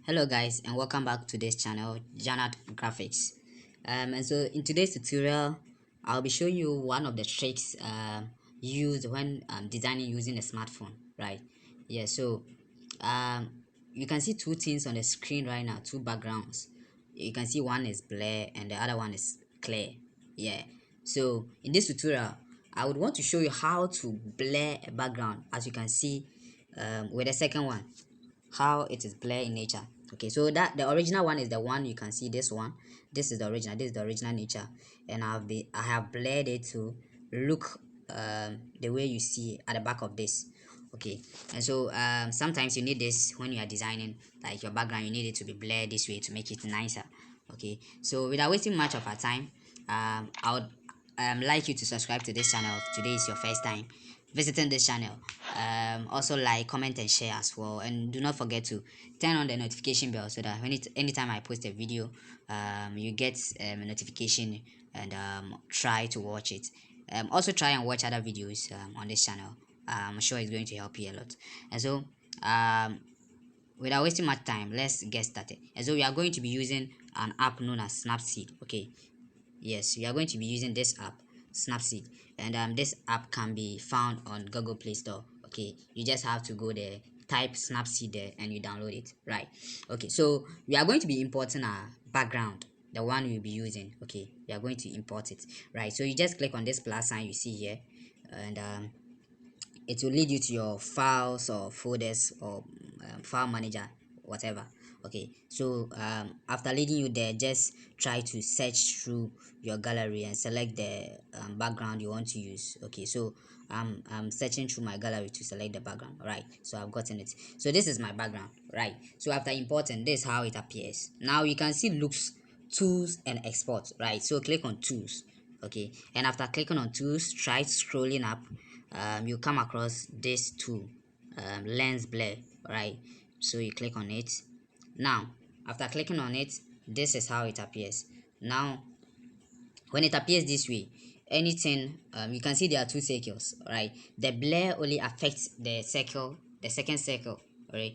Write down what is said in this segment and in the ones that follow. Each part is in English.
Hello guys, and welcome back to this channel, Janat Graphics. And so in today's tutorial I'll be showing you one of the tricks used when designing using a smartphone, right? Yeah, so um, you can see two things on the screen right now, two backgrounds. You can see one is blur and the other one is clear. Yeah, so in this tutorial I would want to show you how to blur a background, as you can see with the second one, how it is blur in nature. Okay, so that the original one is the one you can see. This one, this is the original, this is the original nature, and I have blurred it to look the way you see at the back of this. Okay, and so sometimes you need this when you are designing, like your background, you need it to be blurred this way to make it nicer. Okay, so without wasting much of our time, I would like you to subscribe to this channel if today is your first time visiting this channel. Also like, comment and share as well, and do not forget to turn on the notification bell so that anytime I post a video, you get a notification, and try to watch it. Also try and watch other videos on this channel. I'm sure it's going to help you a lot. And so without wasting much time, let's get started. And so we are going to be using an app known as Snapseed. Okay, yes, we are going to be using this app, Snapseed, and this app can be found on Google Play Store. Okay, you just have to go there, type Snapseed there, and you download it, right? Okay, so we are going to be importing our background, the one we'll be using. Okay, we are going to import it, right? So you just click on this plus sign you see here, and it will lead you to your files or folders or file manager, whatever. Okay, so after leading you there, just try to search through your gallery and select the background you want to use. Okay, so I'm searching through my gallery to select the background. Right, so I've gotten it. So this is my background, right? So after importing, this is how it appears. Now you can see looks, tools, and export, right? So click on tools. Okay, and after clicking on tools, try scrolling up. You come across this tool, lens blur, right? So you click on it. Now after clicking on it, this is how it appears. Now when it appears this way, anything, you can see there are two circles, right? The blur only affects the circle, the second circle, right?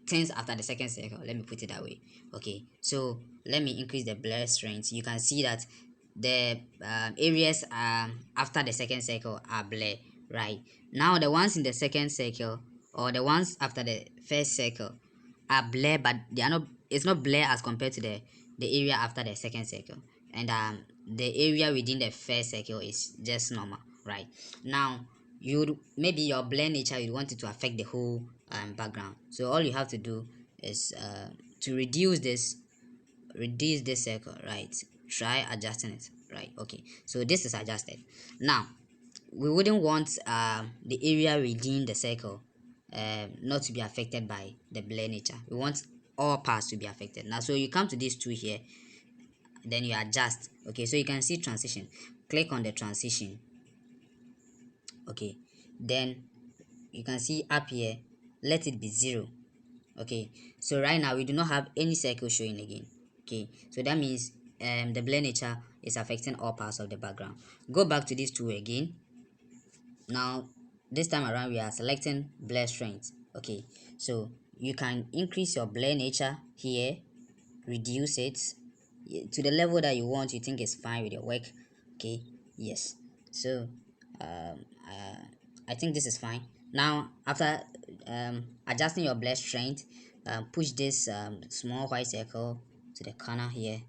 Things after the second circle, let me put it that way. Okay, so let me increase the blur strength. You can see that the areas after the second circle are blur, right? Now the ones in the second circle, or the ones after the first circle, are blur, but they are not, it's not blur as compared to the area after the second circle. And the area within the first circle is just normal, right? Now you maybe your blur nature, you want it to affect the whole background. So all you have to do is to reduce this circle, right? Try adjusting it, right? Okay, so this is adjusted. Now we wouldn't want the area within the circle not to be affected by the blur nature. We want all parts to be affected. Now so you come to this tool here, then you adjust. Okay, so you can see transition. Click on the transition. Okay, then you can see up here, let it be 0. Okay, so right now we do not have any circle showing again. Okay, so that means the blur nature is affecting all parts of the background. Go back to this tool again. Now this time around we are selecting blur strength. Okay, so you can increase your blur nature here, reduce it to the level that you want, you think is fine with your work. Okay, yes. So I think this is fine. Now after adjusting your blur strength, push this small white circle to the corner here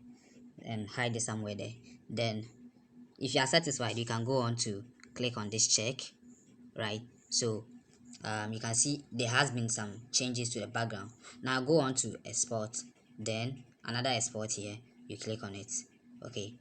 and hide it somewhere there. Then if you are satisfied, you can go on to click on this check, right? So you can see there has been some changes to the background. Now go on to export, then another export here, you click on it. Okay,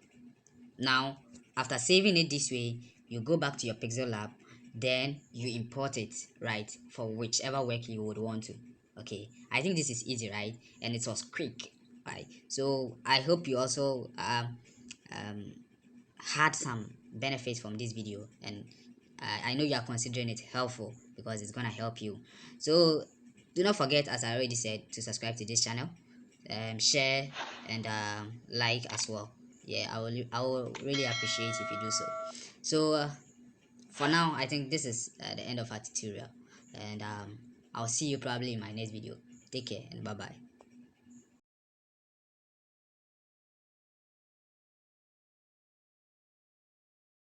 now after saving it this way, you go back to your Pixellab, then you import it, right, for whichever work you would want to. Okay, I think this is easy, right? And it was quick, right? So I hope you also um, had some benefits from this video, and I know you are considering it helpful because it's gonna help you. So do not forget, as I already said, to subscribe to this channel, share, and like as well. Yeah, I will really appreciate if you do so. So for now, I think this is the end of our tutorial, and I'll see you probably in my next video. Take care and bye bye.